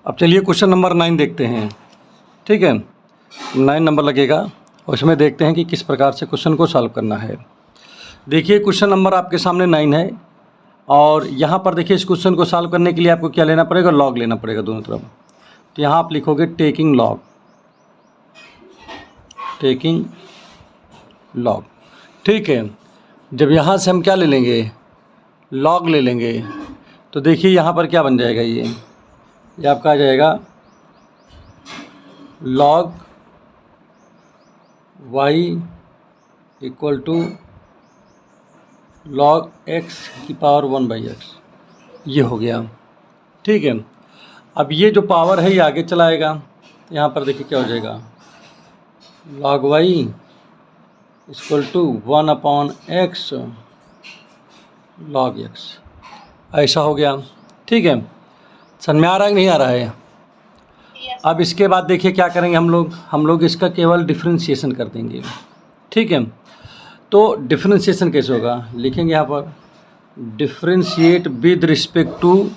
अब चलिए question number 9 देखते हैं। ठीक है, 9 नंबर लगेगा, उसमें देखते हैं कि किस प्रकार से क्वेश्चन को सॉल्व करना है। देखिए क्वेश्चन नंबर आपके सामने 9 है और यहाँ पर देखिए इस क्वेश्चन को सॉल्व करने के लिए आपको क्या लेना पड़ेगा, लॉग लेना पड़ेगा दोनों तरफ। तो यहाँ आप लिखोगे टेकिंग लॉग, टेकिंग लॉग। ठीक है, जब यहाँ से हम क्या ले लेंगे, लॉग ले लेंगे, तो देखिए यहाँ पर क्या बन जाएगा, ये आपका आ जाएगा log Y equal to log X की पावर 1/x, ये हो गया। ठीक है, अब ये जो पावर है ये आगे चलाएगा, यहाँ पर देखिए क्या हो जाएगा, log Y equal to 1/x log X, ऐसा हो गया। ठीक है, समझ में आ रहा है कि नहीं आ रहा है? अब इसके बाद देखिए क्या करेंगे हम लोग इसका केवल डिफरेंशिएशन कर देंगे। ठीक है, तो डिफरेंशिएशन कैसे होगा, लिखेंगे यहाँ पर differentiate with respect to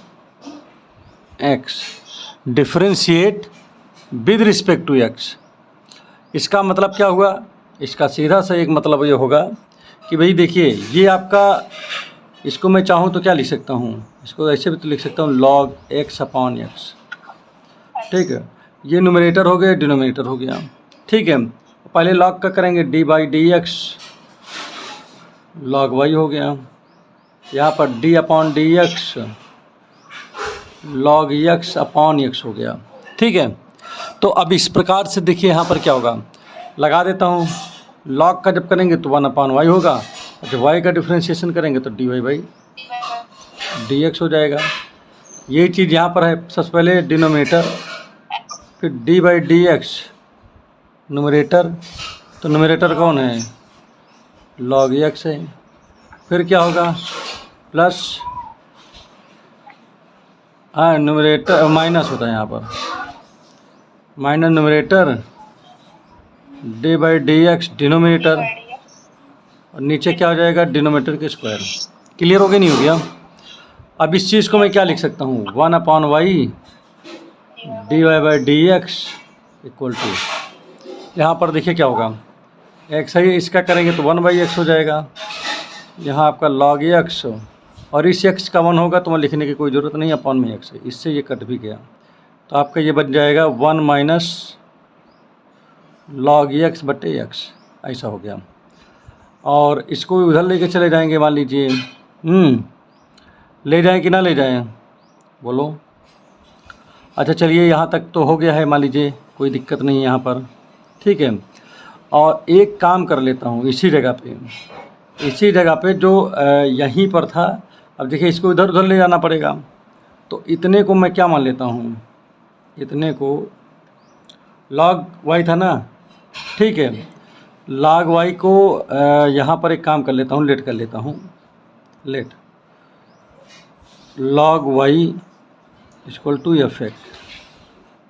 X, differentiate with respect to X. इसका मतलब क्या हुआ, इसका सीधा सा एक मतलब ये होगा कि भाई देखिए ये आपका, इसको मैं चाहूँ तो क्या लिख सकता हूँ, इसको ऐसे भी तो लिख सकता हूँ लॉग एक्स अपॉन एक्स। ठीक है, ये न्यूमरेटर हो गया, डिनोमिनेटर हो गया। ठीक है, पहले लॉग का करेंगे d/dx, लॉग y हो गया, यहाँ पर d/dx log x upon x हो गया। ठीक है, तो अब इस प्रकार से देखिए यहाँ पर क्या होगा, लगा देता हूँ, लॉग का जब करेंगे तो 1/y होगा, और जब y का डिफरेंशिएशन करेंगे तो dy/dx हो जाएगा। ये चीज़ यहाँ पर है, सबसे पहले डिनोमिनेटर, फिर d/dx न्यूमरेटर, तो न्यूमरेटर कौन है, लॉग x है, फिर क्या होगा प्लस, हाँ न्यूमरेटर माइनस होता है यहाँ पर, माइनस न्यूमरेटर d/dx डिनोमिनेटर, और नीचे क्या हो जाएगा, डिनोमिनेटर के स्क्वायर। क्लियर हो गया, नहीं हो गया? अब इस चीज़ को मैं क्या लिख सकता हूँ, 1/y dy/dx इक्वल टू, यहाँ पर देखिए क्या होगा, x है, इसका करेंगे तो 1/x हो जाएगा, यहाँ आपका log x, और इस x का 1 होगा तो मैं लिखने की कोई ज़रूरत नहीं, अपॉन में x है, इससे ये कट भी गया, तो आपका ये बन जाएगा 1 - log x बटे x, ऐसा हो गया। और इसको उधर लेके चले जाएंगे, मान लीजिए ले जाएं कि ना ले जाएं, बोलो। अच्छा चलिए यहाँ तक तो हो गया है, मान लीजिए कोई दिक्कत नहीं है यहाँ पर। ठीक है, और एक काम कर लेता हूँ इसी जगह पे जो यहीं पर था, अब देखिए इसको इधर उधर ले जाना पड़ेगा, तो इतने को मैं क्या मान लेता हूँ, इतने को log y था ना। ठीक है, log y को यहाँ पर एक काम कर लेता हूँ, लेट कर लेता हूँ, let log y equal to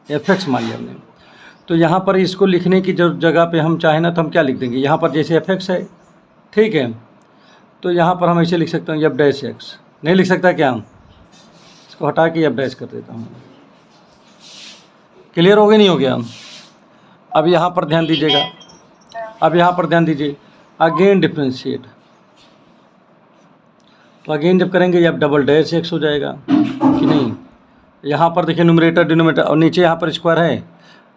fx मान लिया हमने। तो यहाँ पर इसको लिखने की जगह पे हम चाहें ना तो हम क्या लिख देंगे, यहाँ पर जैसे fx है, ठीक है, तो यहाँ पर हम ऐसे लिख सकते हैं f'(x), नहीं लिख सकता क्या, इसको हटा के f' कर देता हूँ। क्लियर हो गया, नहीं हो गया? अब यहाँ पर ध्यान दीजिएगा, अब यहाँ पर ध्यान दीजिए, अगेन डिफ्रेंशिएट, तो अगेन जब करेंगे f'(x) हो जाएगा कि नहीं। यहाँ पर देखिए न्यूमरेटर डिनोमिनेटर, और नीचे यहाँ पर स्क्वायर है,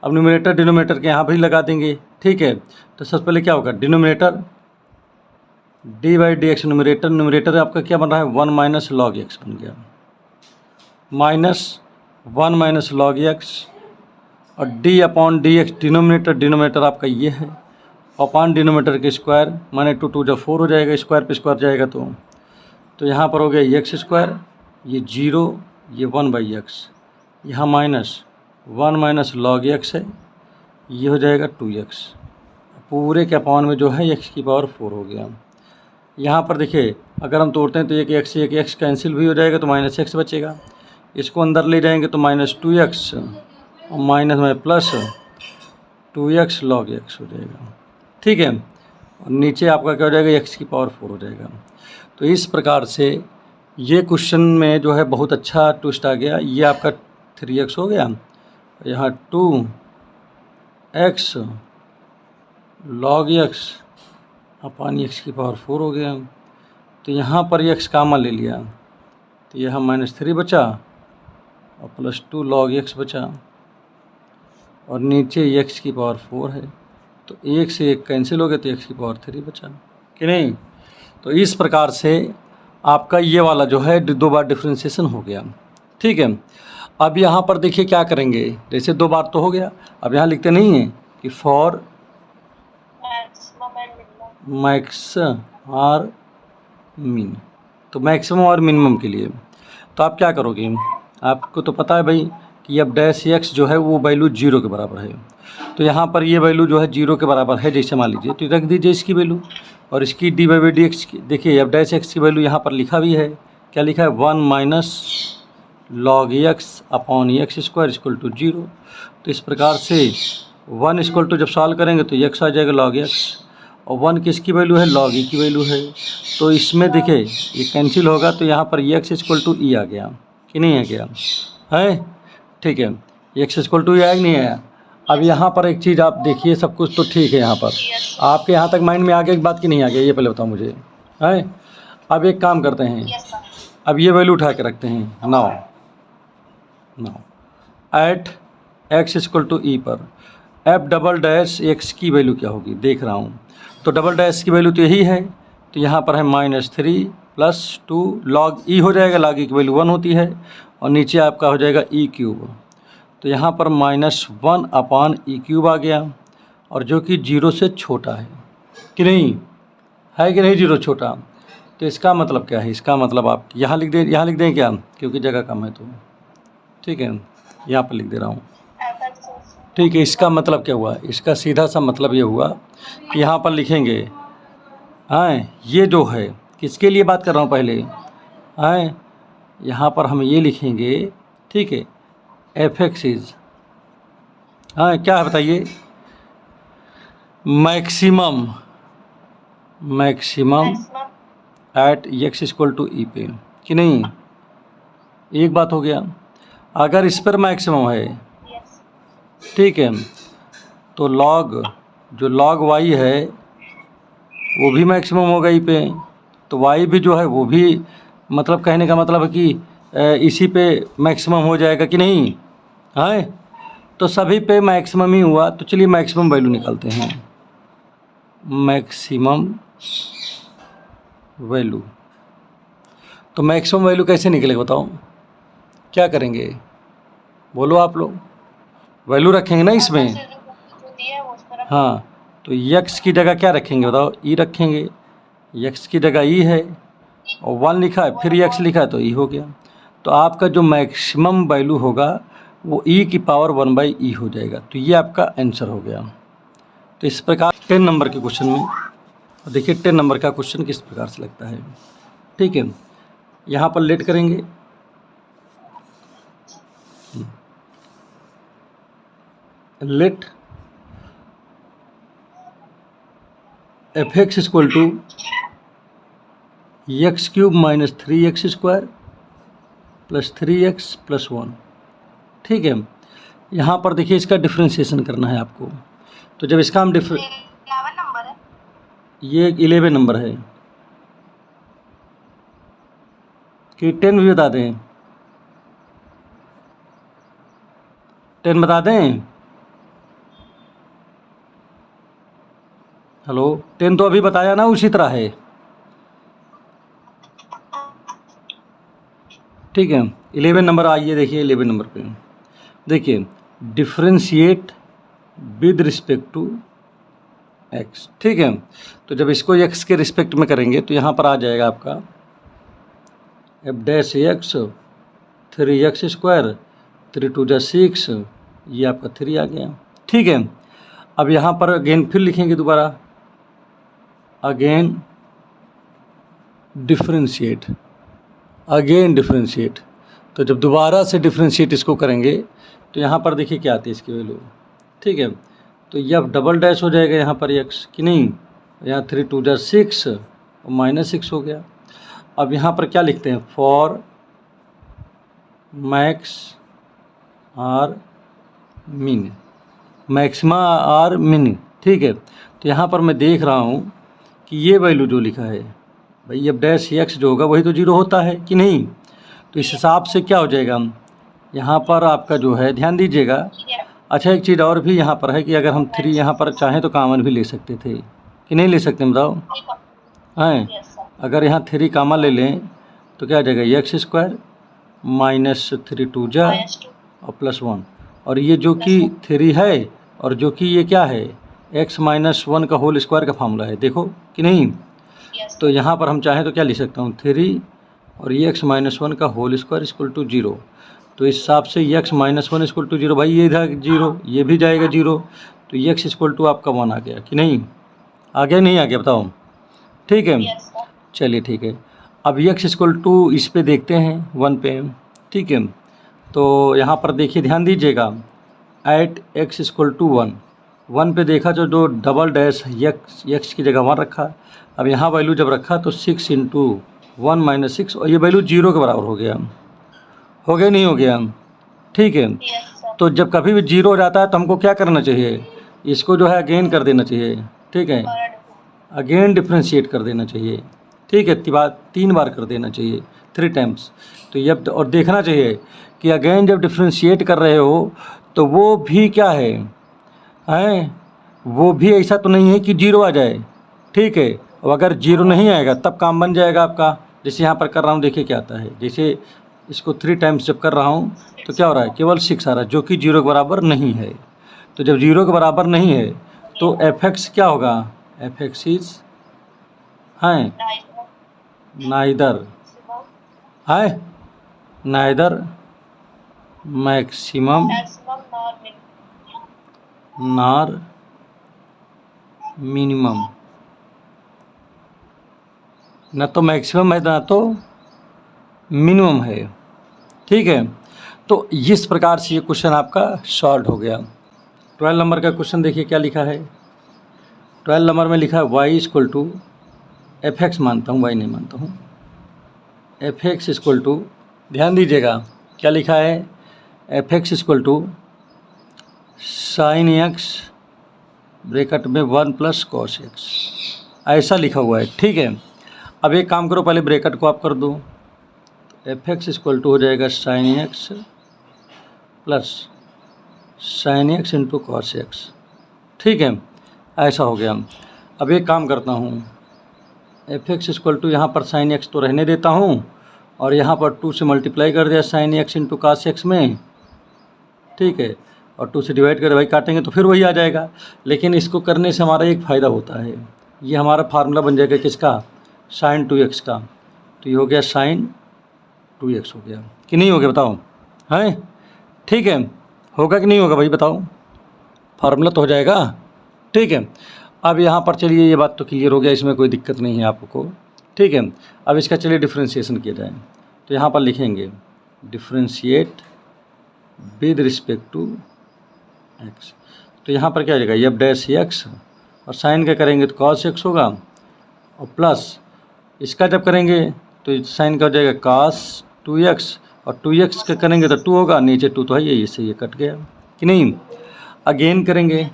अब न्यूमरेटर डिनोमिनेटर के यहाँ भी लगा देंगे। ठीक है, तो सबसे पहले क्या होगा, डिनोमिनेटर d/dx, न्यूमरेटर आपका क्या बन रहा है, 1 - log x बन गया, -1 - log x, और d/dx डिनोमिनेटर आपका ये है, अपॉन डिनोमिनेटर के स्क्वायर, माने 2 × 4 हो जाएगा, स्क्वायर पे स्क्वायर जाएगा तो यहाँ पर हो गया x², ये 0, ये 1/x, यहाँ -1 - log x है, ये हो जाएगा 2x, पूरे के अपॉन में जो है x की पावर 4 हो गया। यहाँ पर देखिए अगर हम तोड़ते हैं तो एक x कैंसिल भी हो जाएगा, तो -x बचेगा, इसको अंदर ले जाएंगे तो -2x और माइनस में प्लस 2x log x हो जाएगा। ठीक है, और नीचे आपका क्या हो जाएगा, x की पावर 4 हो जाएगा। तो इस प्रकार से ये क्वेश्चन में जो है बहुत अच्छा ट्विस्ट आ गया। ये आपका 3x हो गया, यहाँ 2x log x अपान x की पावर 4 हो गया। तो यहाँ पर x कामा ले लिया, तो यहाँ -3 बचा और +2 log x बचा, और नीचे x की पावर 4 है, तो 1 से 1 कैंसिल हो गया, तो x की पावर 3 बचा कि नहीं। तो इस प्रकार से आपका ये वाला जो है 2 बार डिफ्रेंशिएशन हो गया, ठीक है। अब यहाँ पर देखिए क्या करेंगे, जैसे 2 बार तो हो गया, अब यहाँ लिखते नहीं हैं कि फॉर मैक्स और मिन, तो मैक्सिमम और मिनिमम के लिए तो आप क्या करोगे, आपको तो पता है भाई कि अब डैश एक्स जो है वो वैल्यू 0 के बराबर है, तो यहाँ पर ये वैल्यू जो है 0 के बराबर है, जैसे मान लीजिए, तो रख दीजिए इसकी वैल्यू, और इसकी dy/dx की देखिए, अब डैश एक्स की वैल्यू यहाँ पर लिखा भी है, क्या लिखा है, 1 - log x अपॉन x² = 0। तो इस प्रकार से 1 = जब सॉल्व करेंगे तो x आ जाएगा log x, और 1 किसकी वैल्यू है, log e की वैल्यू है, तो इसमें देखिए ये कैंसिल होगा, तो यहाँ पर x = e आ गया कि नहीं आ गया है, ठीक है, x = e आया कि नहीं आया। अब यहाँ पर एक चीज़ आप देखिए, सब कुछ तो ठीक है, यहाँ पर आपके यहाँ तक माइंड में आ गया कि बात कि नहीं आ गया, ये पहले बताओ मुझे, है। अब एक काम करते हैं, अब ये वैल्यू उठा के रखते हैं, नाउ एट x = e पर f" की वैल्यू क्या होगी, देख रहा हूँ, तो डबल की वैल्यू तो यही है, तो यहाँ पर है -3 + 2 log e हो जाएगा, log e की वैल्यू 1 होती है, और नीचे आपका हो जाएगा e³, तो यहाँ पर -1 अपान e³ आ गया, और जो कि 0 से छोटा है कि नहीं, है कि नहीं 0 छोटा। तो इसका मतलब क्या है, इसका मतलब आप यहाँ लिख दें क्या, क्योंकि जगह कम है तो, ठीक है, यहाँ पर लिख दे रहा हूँ, ठीक है। इसका मतलब क्या हुआ, इसका सीधा सा मतलब ये हुआ कि यहाँ पर लिखेंगे, हाँ, ये जो है किसके लिए बात कर रहा हूँ पहले, हाँ, यहाँ पर हम ये लिखेंगे, ठीक है, f(x) इज, हाँ, क्या है बताइए, मैक्सिमम एट x = e पे कि नहीं। एक बात हो गया, अगर इस पर मैक्सिमम है, ठीक है, तो जो log y है वो भी मैक्सिमम होगा ई पे, तो y भी जो है वो भी, मतलब कहने का मतलब है कि इसी पे मैक्सिमम हो जाएगा कि नहीं, है। तो सभी पे मैक्सिमम ही हुआ, तो चलिए मैक्सिमम वैल्यू निकालते हैं, मैक्सिमम वैल्यू। तो मैक्सिमम वैल्यू कैसे निकलेगा बताओ, क्या करेंगे, बोलो आप लोग, वैल्यू रखेंगे ना इसमें, हाँ, तो x की जगह क्या रखेंगे बताओ, e रखेंगे, x की जगह e है, और 1 लिखा है, फिर x लिखा है, तो e हो गया। तो आपका जो मैक्सिमम वैल्यू होगा वो e की पावर 1/e हो जाएगा, तो ये आपका आंसर हो गया। तो इस प्रकार 10 नंबर के क्वेश्चन में देखिए, 10 नंबर का क्वेश्चन किस प्रकार से लगता है, ठीक है। यहाँ पर लेट करेंगे, late f(x) = x³ - 3x² + 3x + 1, ठीक है। यहाँ पर देखिए इसका डिफ्रेंशिएशन करना है आपको, तो जब इसका हम ये 11 नंबर है कि 10 भी बता दें, 10 बता दें, हेलो, 10 तो अभी बताया ना, उसी तरह है, ठीक है। 11 नंबर आइए, देखिए 11 नंबर पे देखिए, differentiate with respect to x, ठीक है। तो जब इसको x के रिस्पेक्ट में करेंगे तो यहाँ पर आ जाएगा आपका f'(x) 3x², 3 × 2 = 6, ये आपका 3 आ गया, ठीक है। अब यहाँ पर अगेन फिर लिखेंगे दोबारा, अगेन डिफ्रेंशिएट, तो जब दोबारा से डिफ्रेंशिएट इसको करेंगे तो यहाँ पर देखिए क्या आती है इसकी वैल्यू, ठीक है। तो यह डबल डैश हो जाएगा यहाँ पर x कि नहीं, यहाँ 3 × 2 = 6 और -6 हो गया। अब यहाँ पर क्या लिखते हैं, for max or min, maxima or min, ठीक है। तो यहाँ पर मैं देख रहा हूँ कि ये वैल्यू जो लिखा है भाई, अब डैश एक्स जो होगा वही तो जीरो होता है कि नहीं। तो इस हिसाब से क्या हो जाएगा, यहाँ पर आपका जो है ध्यान दीजिएगा। अच्छा एक चीज़ और भी यहाँ पर है कि अगर हम 3 यहाँ पर चाहें तो कॉमन भी ले सकते थे कि नहीं ले सकते, बताओ हैं। अगर यहाँ 3 कॉमन ले लें तो क्या आ जाएगा, एक्स स्क्वायर माइनस 3 टू जा और प्लस 1, और ये जो कि 3 है और जो कि ये क्या है, x माइनस 1 का होल स्क्वायर का फार्मूला है, देखो कि नहीं। तो यहाँ पर हम चाहें तो क्या लिख सकता हूँ, 3 और ये x माइनस 1 का होल स्क्वायर इक्वल टू 0। तो इस हिसाब से x माइनस 1 इक्वल टू 0, भाई ये इधर 0, ये भी जाएगा 0, तो x इक्वल टू आपका 1 आ गया कि नहीं, आ गया नहीं आ गया बताओ, ठीक है। चलिए ठीक है, अब x इक्वल टू इस पे देखते हैं 1 पे, ठीक है। तो यहाँ पर देखिए ध्यान दीजिएगा, एट x इक्वल टू 1 पे देखा जो डबल डैश x की जगह 1 रखा। अब यहाँ वैल्यू जब रखा तो 6 इंटू 1 माइनस 6, और ये वैल्यू 0 के बराबर हो गया नहीं हो गया, ठीक है। तो जब कभी भी 0 हो जाता है तो हमको क्या करना चाहिए, इसको जो है अगेन कर देना चाहिए, ठीक है, अगेन डिफ्रेंशिएट कर देना चाहिए, ठीक है, 3 बार कर देना चाहिए, 3 टाइम्स। तो ये और देखना चाहिए कि अगेन जब डिफ्रेंशिएट कर रहे हो तो वो भी क्या है, वो भी ऐसा तो नहीं है कि 0 आ जाए, ठीक है। और अगर 0 नहीं आएगा तब काम बन जाएगा आपका। जैसे यहाँ पर कर रहा हूँ, देखिए क्या आता है, जैसे इसको 3 टाइम्स जब कर रहा हूँ तो क्या हो रहा है, केवल 6 आ रहा है, जो कि 0 के बराबर नहीं है। तो जब 0 के बराबर नहीं है तो एफ एक्स क्या होगा, F x is neither maximum nor minimum, ना तो मैक्सिमम है ना तो मिनिमम है, ठीक है। तो इस प्रकार से ये क्वेश्चन आपका सॉल्व हो गया। 12 नंबर का क्वेश्चन देखिए क्या लिखा है। 12 नंबर में लिखा है y equal to F X, मानता हूँ y नहीं मानता हूँ, एफ एक्स इक्वल टू, ध्यान दीजिएगा क्या लिखा है, F X equal to sine X bracket में 1 प्लस कॉस एक्स, ऐसा लिखा हुआ है, ठीक है। अब एक काम करो, पहले ब्रैकेट को आप कर दो, एफ एक्स इक्वल टू हो जाएगा sine x plus sine x into cos x, ठीक है, ऐसा हो गया। अब एक काम करता हूँ, एफ एक्स इक्वल टू यहाँ पर साइन एक्स तो रहने देता हूँ और यहाँ पर 2 से मल्टीप्लाई कर दिया sine x into cos x में, ठीक है, और 2 से डिवाइड कर भाई काटेंगे तो फिर वही आ जाएगा। लेकिन इसको करने से हमारा एक फ़ायदा होता है, ये हमारा फार्मूला बन जाएगा किसका, साइन 2x का। तो ये हो गया साइन 2x हो गया कि नहीं हो गया बताओ, हैं, ठीक है, होगा कि नहीं होगा भाई बताओ, फार्मूला तो हो जाएगा, ठीक है। अब यहाँ पर चलिए ये बात तो क्लियर हो गया, इसमें कोई दिक्कत नहीं है आपको, ठीक है। अब इसका चलिए डिफ्रेंशिएशन किया जाए। तो यहाँ पर लिखेंगे differentiate with respect to x। तो यहाँ पर क्या हो जाएगा, एफ डैश एक्स, और साइन का करेंगे तो कॉस एक्स होगा, और प्लस इसका जब करेंगे तो साइन का हो जाएगा कॉस 2x, और 2x का करेंगे तो 2 होगा, नीचे 2 तो है ये, इससे ये कट गया कि नहीं। अगेन करेंगे,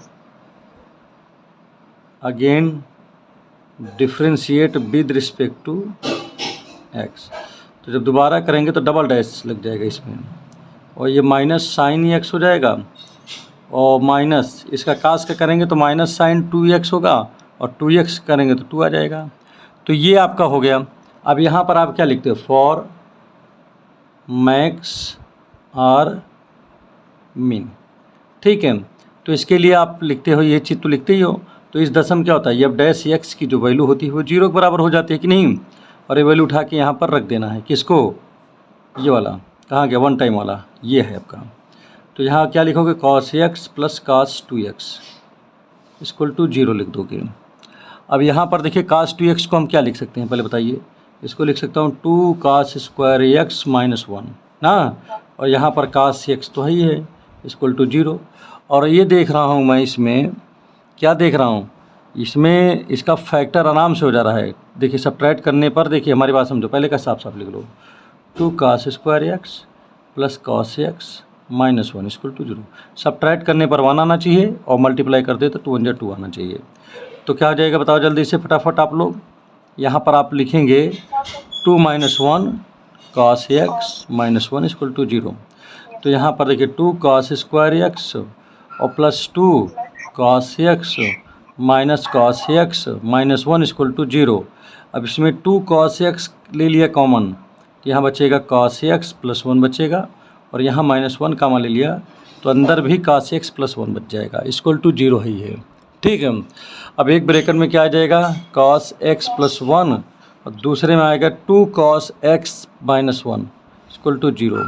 again differentiate with respect to x। तो जब दोबारा करेंगे तो डबल डैश लग जाएगा इसमें, और ये माइनस साइन x हो जाएगा, और माइनस इसका कास का करेंगे तो माइनस साइन 2x होगा, और 2x करेंगे तो 2 आ जाएगा। तो ये आपका हो गया। अब यहाँ पर आप क्या लिखते हो, फॉर मैक्स और मिन, ठीक है। तो इसके लिए आप लिखते हो, ये चीज़ तो लिखते ही हो। तो इस दशम क्या होता है, एफ डैश एक्स की जो वैल्यू होती है वो 0 के बराबर हो जाती है कि नहीं, और ये वैल्यू उठा के यहाँ पर रख देना है, किसको, ये वाला कहाँ गया, 1 टाइम वाला, ये है आपका। तो यहाँ क्या लिखोगे, cos X plus cos 2x equal to 0 लिख दोगे। अब यहाँ पर देखिए cos 2x को हम क्या लिख सकते हैं, पहले बताइए। इसको लिख सकता हूँ 2 cos स्क्वायर एक्स माइनस 1 ना, और यहाँ पर cos x तो है ही है, इक्वल टू 0। और ये देख रहा हूँ मैं, इसमें क्या देख रहा हूँ, इसमें इसका फैक्टर आराम से हो जा रहा है। देखिए सब्ट्रैक्ट करने पर, देखिए हमारी बात समझो, पहले का साफ साफ लिख लो, 2 cos square X plus cos X -1 equal to 0। Subtract करने पर 1 आना चाहिए और मल्टीप्लाई कर दे तो 2 1 2 आना चाहिए। तो क्या हो जाएगा बताओ जल्दी से फटाफट आप लोग। यहाँ पर आप लिखेंगे 2 - 1 cos x - 1 इक्वल टू 0। तो यहाँ पर देखिए 2 cos स्क्वायर x और plus 2 cos x minus cos x - 1 equal to 0। अब इसमें 2 cos x ले लिया कॉमन, तो यहाँ बचेगा cos x प्लस 1 बचेगा, और यहाँ -1 कामा ले लिया तो अंदर भी cos x प्लस 1 बच जाएगा, इक्वल टू 0 ही है। ठीक है। अब एक ब्रैकेट में क्या आ जाएगा cos x प्लस 1 और दूसरे में आएगा 2 cos x - 1 इक्वल टू 0।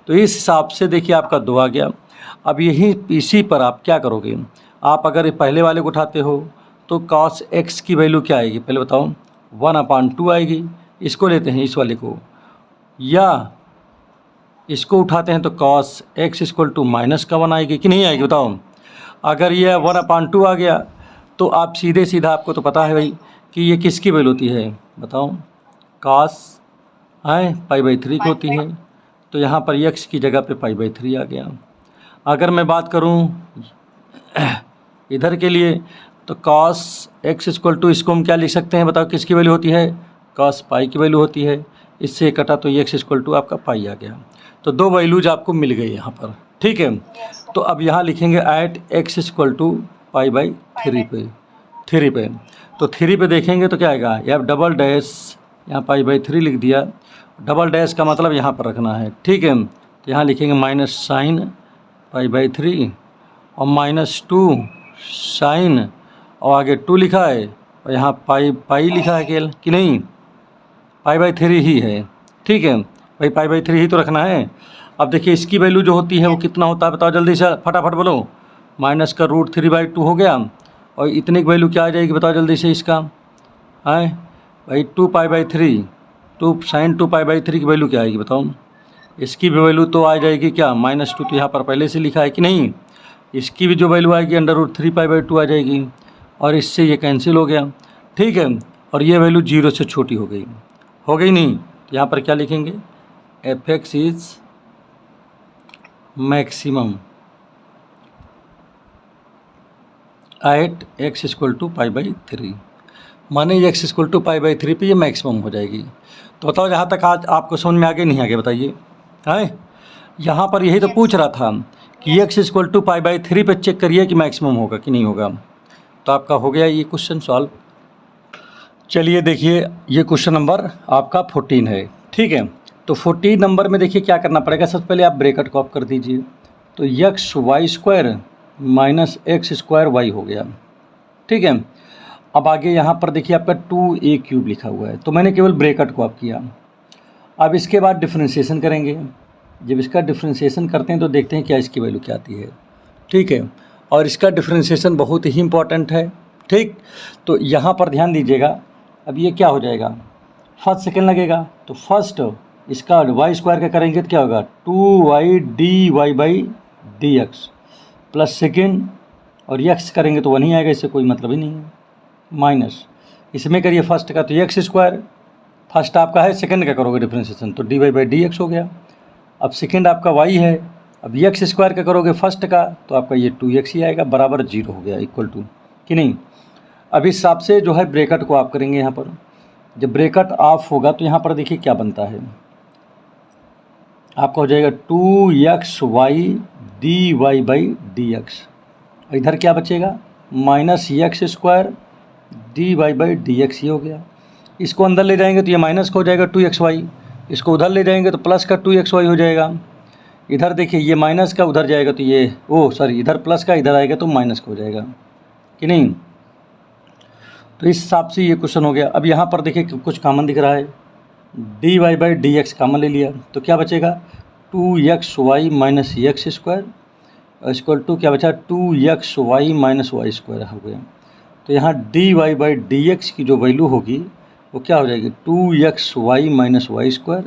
तो इस हिसाब से देखिए आपका 2 आ गया। अब यही इसी पर आप क्या करोगे, आप अगर पहले वाले को उठाते हो तो cos x की वैल्यू क्या आएगी पहले बताओ, 1/2 आएगी। इसको लेते हैं इस वाले को, या इसको उठाते हैं तो cos x इक्वल टू -1 आएगी कि नहीं आएगी बताओ। अगर ये 1/2 आ गया तो आप सीधे सीधा, आपको तो पता है भाई कि ये किसकी वैल्यू होती है बताओ, cos π/3 की होती है। तो यहाँ पर x की जगह पे π/3 आ गया। अगर मैं बात करूँ इधर के लिए तो cos x इक्वल टू, इसको हम क्या लिख सकते हैं बताओ, किसकी वैल्यू होती है, cos पाई की वैल्यू होती है। इससे कटा तो x इक्वल टू आपका पाई आ गया। तो 2 वैल्यूज आपको मिल गई यहाँ पर। ठीक है। तो अब यहाँ लिखेंगे एट x इक्वल टू π/3 पे, 3 पे। तो 3 पे देखेंगे तो क्या आएगा, या डबल डैश, यहाँ π/3 लिख दिया, डबल डैश का मतलब यहाँ पर रखना है। ठीक है। तो यहाँ लिखेंगे माइनस साइन π/3 और -2 साइन, और आगे 2 लिखा है और यहाँ पाई लिखा है केवल कि नहीं, π/3 ही है। ठीक है भाई, π/3 ही तो रखना है। अब देखिए इसकी वैल्यू जो होती है वो कितना होता है बताओ जल्दी से फटाफट बोलो, -√3/2 हो गया। और इतने की वैल्यू क्या आ जाएगी बताओ जल्दी से इसका, है भाई 2π/3, 2 sin 2π/3 की वैल्यू क्या आएगी बताओ। इसकी भी वैल्यू तो आ जाएगी क्या, -2 तो यहाँ पर पहले से लिखा है कि नहीं। इसकी भी जो वैल्यू आएगी √3π/2 आ जाएगी, और इससे ये कैंसिल हो गया। ठीक है। और ये वैल्यू 0 से छोटी हो गई नहीं। तो यहाँ पर क्या लिखेंगे, f(x) is maximum at x equal to π/3, माने x इक्वल टू π/3 पे ये मैक्सिमम हो जाएगी। तो बताओ यहाँ तक आज आपको समझ में आगे नहीं आगे बताइए, है। यहाँ पर यही तो पूछ रहा था कि x इक्वल टू π/3 पे चेक करिए कि मैक्सिमम होगा कि नहीं होगा। तो आपका हो गया ये क्वेश्चन सॉल्व। चलिए देखिए ये क्वेश्चन नंबर आपका 14 है। ठीक है। तो 14 नंबर में देखिए क्या करना पड़ेगा, सबसे पहले आप ब्रैकेट को ऑफ कर दीजिए। तो xy² माइनस x² y हो गया। ठीक है। अब आगे यहाँ पर देखिए आपका 2a³ लिखा हुआ है, तो मैंने केवल ब्रैकेट को ऑफ किया। अब इसके बाद डिफ्रेंशिएशन करेंगे। जब इसका डिफ्रेंशिएशन करते हैं तो देखते हैं क्या इसकी वैल्यू क्या आती है। ठीक है। और इसका डिफ्रेंशिएशन बहुत ही इंपॉर्टेंट है। ठीक। तो यहाँ पर ध्यान दीजिएगा, अब ये क्या हो जाएगा, फर्स्ट सेकेंड लगेगा। तो फर्स्ट इसका y² का करेंगे तो क्या होगा, 2y dy/dx प्लस सेकेंड, और x करेंगे तो 1 ही आएगा, इससे कोई मतलब ही नहीं है। माइनस इसमें करिए फर्स्ट का तो x², फर्स्ट आपका है, सेकेंड का करोगे डिफ्रेंशिएशन तो dy/dx हो गया। अब सेकेंड आपका y है, अब x² का करोगे फर्स्ट का तो आपका ये 2x ही आएगा, बराबर 0 हो गया, इक्वल टू कि नहीं। अब इस हिसाब से जो है ब्रैकेट को ऑफ करेंगे। यहाँ पर जब ब्रैकेट ऑफ होगा तो यहाँ पर देखिए क्या बनता है, आपका हो जाएगा 2xy dy/dx, इधर क्या बचेगा, -x² dy/dx ही हो गया। इसको अंदर ले जाएंगे तो ये माइनस का हो जाएगा 2xy, इसको उधर ले जाएंगे तो प्लस का 2xy हो जाएगा। इधर देखिए ये माइनस का उधर जाएगा तो ये इधर प्लस का इधर आएगा तो माइनस का हो जाएगा कि नहीं। तो इस हिसाब से ये क्वेश्चन हो गया। अब यहाँ पर देखिए कुछ कॉमन दिख रहा है, dy/dx कॉमन ले लिया तो क्या बचेगा, 2xy minus x² equal to क्या बचा, 2xy माइनस y² हो गया। तो यहाँ dy/dx की जो वैल्यू होगी वो क्या हो जाएगी, 2xy minus y²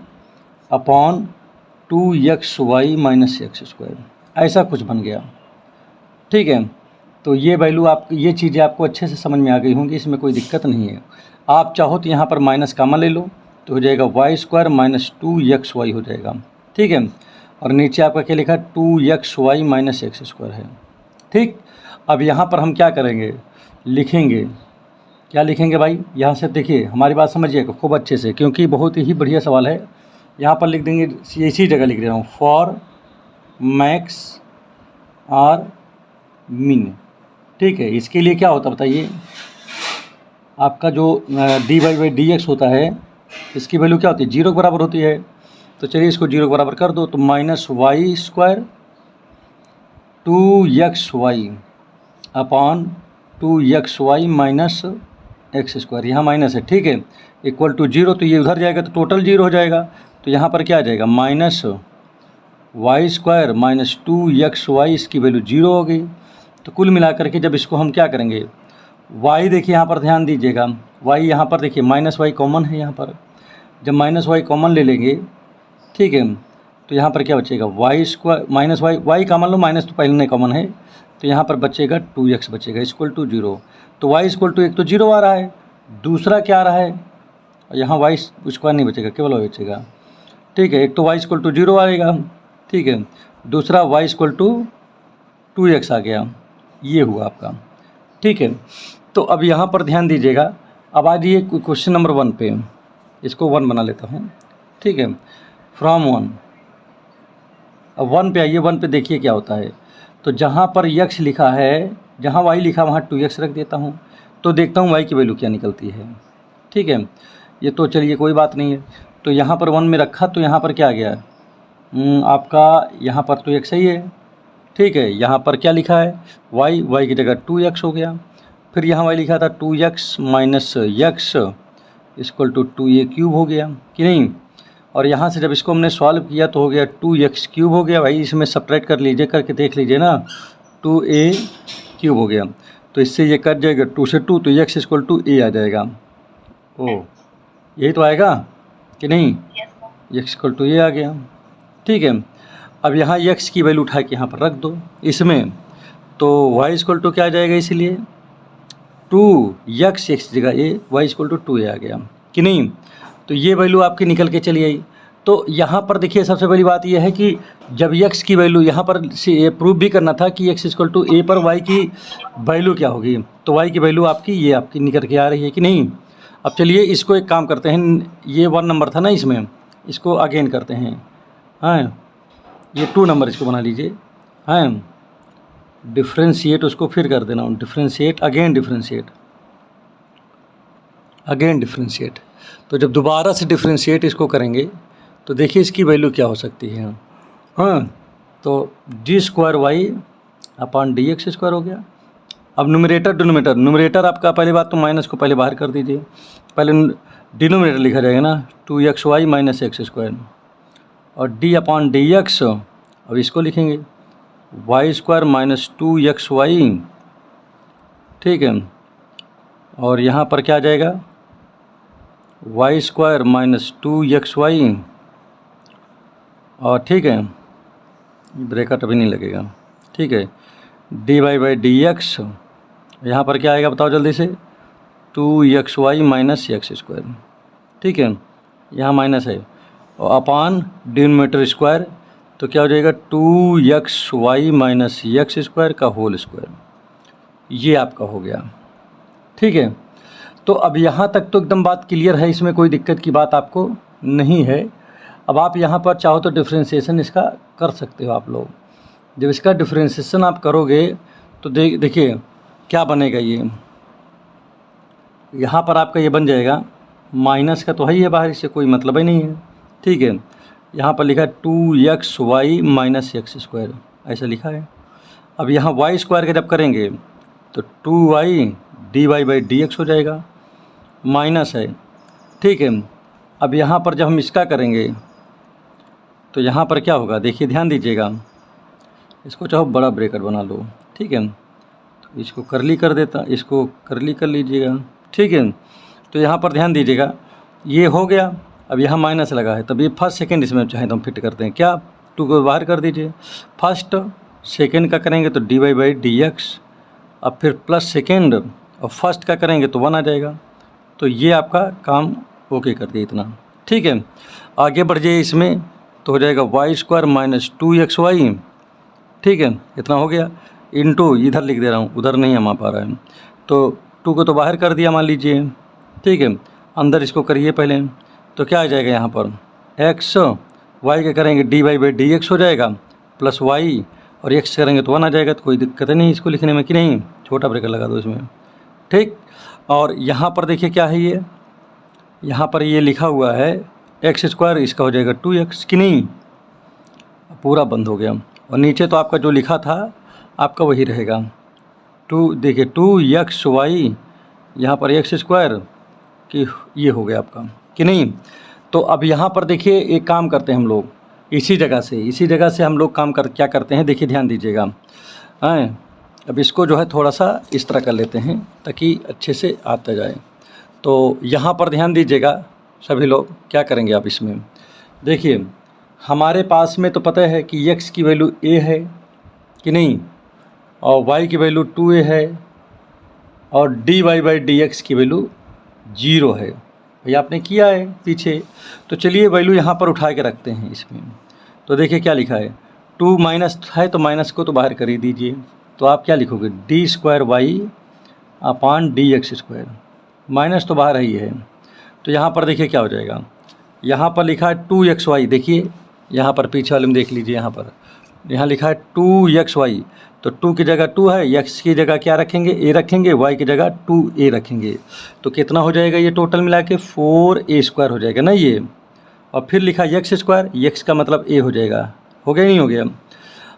upon 2xy minus x², ऐसा कुछ बन गया। ठीक है। तो ये वैल्यू आप, ये चीज़ें आपको अच्छे से समझ में आ गई होंगी, इसमें कोई दिक्कत नहीं है। आप चाहो तो यहाँ पर माइनस कॉमन ले लो तो हो जाएगा y² माइनस 2xy हो जाएगा। ठीक है। और नीचे आपका क्या लिखा है 2xy माइनस एक्स स्क्वायर है। ठीक, अब यहाँ पर हम क्या करेंगे, लिखेंगे, क्या लिखेंगे भाई, यहाँ से देखिए हमारी बात समझिएगा खूब अच्छे से, क्योंकि बहुत ही बढ़िया सवाल है। यहाँ पर लिख देंगे, इसी जगह लिख रहा हूँ, फॉर मैक्स आर मिन। ठीक है, इसके लिए क्या होता बताइए, आपका जो dy बाई डी एक्स होता है, इसकी वैल्यू क्या होती है, 0 के बराबर होती है। तो चलिए इसको 0 के बराबर कर दो, तो minus Y square 2xy upon 2xy minus X square, यहाँ माइनस है, ठीक है, इक्वल टू 0। तो ये उधर जाएगा तो टोटल 0 हो जाएगा। तो यहाँ पर क्या आ जाएगा, minus Y square minus 2xy, इसकी वैल्यू 0 हो गई। तो कुल मिलाकर के जब इसको हम क्या करेंगे, y देखिए यहाँ पर ध्यान दीजिएगा, y यहाँ पर देखिए माइनस वाई कॉमन है यहाँ पर, जब माइनस वाई कॉमन ले लेंगे, ठीक है, तो यहाँ पर क्या बचेगा, Y square minus Y, Y common लो, माइनस तो पहले नहीं कॉमन है, तो यहाँ पर बचेगा 2x बचेगा इक्वल टू 0। तो y इक्वल टू, एक तो 0 आ रहा है, दूसरा क्या आ रहा है, यहाँ वाई स्क्वायर नहीं बचेगा, केवल y बचेगा। ठीक है, एक तो y इक्वल टू 0 आएगा, ठीक है, दूसरा y इक्वल टू 2x आ गया, ये हुआ आपका। ठीक है, तो अब यहाँ पर ध्यान दीजिएगा, अब आ जाइए क्वेश्चन नंबर 1 पे, इसको 1 बना लेता हूँ। ठीक है, फ्रॉम 1, अब 1 पे आइए, 1 पे देखिए क्या होता है। तो जहाँ पर x लिखा है, जहाँ y लिखा वहाँ 2x रख देता हूँ, तो देखता हूँ y की वैल्यू क्या निकलती है। ठीक है, ये तो चलिए कोई बात नहीं है। तो यहाँ पर 1 में रखा, तो यहाँ पर क्या आ गया, आपका यहाँ पर तो x ही है। ठीक है, यहाँ पर क्या लिखा है, y की जगह 2x हो गया। फिर यहाँ y लिखा था 2x minus X equal to 2a cube हो गया कि नहीं। और यहाँ से जब इसको हमने सॉल्व किया तो हो गया 2x क्यूब हो गया। भाई इसमें सब्ट्रैक्ट कर लीजिए, करके देख लीजिए ना, 2a क्यूब हो गया। तो इससे ये कट जाएगा, 2 से 2, तो x इक्वल टू a आ जाएगा। ओ, यही तो आएगा कि नहीं, x इक्वल टू a आ गया। ठीक है, अब यहाँ x की वैल्यू उठा के यहाँ पर रख दो इसमें, तो y इक्वल टू क्या आ जाएगा, इसीलिए 2x x जगह a, y equal to 2a आ गया कि नहीं। तो ये वैल्यू आपकी निकल के चली आई। तो यहाँ पर देखिए सबसे बड़ी बात यह है कि जब x की वैल्यू यहाँ पर से प्रूव भी करना था कि x इक्वल टू a पर y की वैल्यू क्या होगी, तो y की वैल्यू आपकी ये आपकी निकल के आ रही है कि नहीं। अब चलिए इसको एक काम करते हैं, ये 1 नंबर था ना, इसमें इसको अगेन करते हैं। हाँ, ये 2 नंबर इसको बना लीजिए। हाँ, डिफ्रेंशिएट उसको फिर कर देना, differentiate again, differentiate again, differentiate. तो जब दोबारा से डिफ्रेंशिएट इसको करेंगे तो देखिए इसकी वैल्यू क्या हो सकती है। हाँ, तो D square Y upon D X square हो गया। अब न्यूमरेटर डिनोमिनेटर, न्यूमरेटर आपका पहली बात तो माइनस को पहले बाहर कर दीजिए, पहले डिनोमिनेटर लिखा जाएगा ना 2xy माइनस एक्स स्क्वायर, और डी अपॉन डी एक्स, अब इसको लिखेंगे वाई स्क्वायर माइनस 2xy। ठीक है, और यहाँ पर क्या आ जाएगा, वाई स्क्वायर माइनस 2xy, और ठीक है, ब्रैकेट अभी नहीं लगेगा। ठीक है, D Y by D X, यहाँ पर क्या आएगा बताओ जल्दी से, 2xy माइनस एक्स स्क्वायर। ठीक है, यहाँ माइनस है, और अपान डिनोमिनेटर स्क्वायर, तो क्या हो जाएगा 2xy माइनस एक्स स्क्वायर का होल स्क्वायर, ये आपका हो गया। ठीक है, तो अब यहाँ तक तो एकदम बात क्लियर है, इसमें कोई दिक्कत की बात आपको नहीं है। अब आप यहाँ पर चाहो तो डिफ्रेंशिएशन इसका कर सकते हो आप लोग। जब इसका डिफ्रेंशिएशन आप करोगे तो देखिए क्या बनेगा, ये यहाँ पर आपका ये बन जाएगा, माइनस का तो है ही है बाहर, इससे कोई मतलब ही नहीं है। ठीक है, यहाँ पर लिखा है 2xy माइनस एक्स स्क्वायर, ऐसा लिखा है। अब यहाँ वाई स्क्वायर का जब करेंगे तो 2y D Y by D X हो जाएगा, माइनस है। ठीक है, अब यहाँ पर जब हम इसका करेंगे तो यहाँ पर क्या होगा, देखिए ध्यान दीजिएगा, इसको चाहो बड़ा ब्रैकेट बना लो। ठीक है, तो इसको करली कर देता, इसको करली कर लीजिएगा। ठीक है, तो यहाँ पर ध्यान दीजिएगा, ये हो गया। अब यहाँ माइनस लगा है, तब ये फर्स्ट सेकंड इसमें चाहे तो हम फिट करते हैं, क्या 2 को बाहर कर दीजिए, फर्स्ट सेकंड का करेंगे तो D Y by D X, अब फिर प्लस सेकेंड और फर्स्ट का करेंगे तो 1 आ जाएगा। तो ये आपका काम ओके कर दिया इतना। ठीक है, आगे बढ़ जाइए इसमें, तो हो जाएगा वाई स्क्वायर माइनस 2xy, ठीक है, इतना हो गया, इंटू इधर लिख दे रहा हूँ, उधर नहीं हम आ पा रहा है, तो 2 को तो बाहर कर दिया मान लीजिए, ठीक है, अंदर इसको करिए पहले, तो क्या आ जाएगा यहाँ पर x, y के करेंगे dy/dx हो जाएगा प्लस y, और x करेंगे तो 1 आ जाएगा, तो कोई दिक्कत नहीं इसको लिखने में कि नहीं, छोटा ब्रेकर लगा दो इसमें, ठीक। और यहाँ पर देखिए क्या है ये, यहाँ पर ये लिखा हुआ है x स्क्वायर, इसका हो जाएगा 2x कि नहीं, पूरा बंद हो गया, और नीचे तो आपका जो लिखा था आपका वही रहेगा, 2 देखिए 2xy, यहाँ पर x स्क्वायर कि ये हो गया आपका कि नहीं। तो अब यहाँ पर देखिए एक काम करते हैं हम लोग, इसी जगह से हम लोग काम कर क्या करते हैं, देखिए ध्यान दीजिएगा, हैं, अब इसको जो है थोड़ा सा इस तरह कर लेते हैं ताकि अच्छे से आता जाए। तो यहाँ पर ध्यान दीजिएगा सभी लोग, क्या करेंगे आप इसमें, देखिए हमारे पास में तो पता है कि x की वैल्यू a है कि नहीं, और y की वैल्यू 2a है, और dy/dx की वैल्यू 0 है, भैया आपने किया है पीछे। तो चलिए वैल्यू यहाँ पर उठा के रखते हैं इसमें, तो देखिए क्या लिखा है, 2 माइनस है तो माइनस को तो बाहर कर ही दीजिए, तो आप क्या लिखोगे d²y/dx², माइनस तो बाहर ही है, तो यहाँ पर देखिए क्या हो जाएगा, यहाँ पर लिखा है 2xy, देखिए यहाँ पर पीछे वाले में देख लीजिए, यहाँ लिखा है 2xy, तो 2 की जगह 2 है, x की जगह क्या रखेंगे, a रखेंगे, y की जगह 2a रखेंगे, तो कितना हो जाएगा ये टोटल मिला के 4a² हो जाएगा ना ये, और फिर लिखा x स्क्वायर, x का मतलब a हो जाएगा, हो गया नहीं हो गया।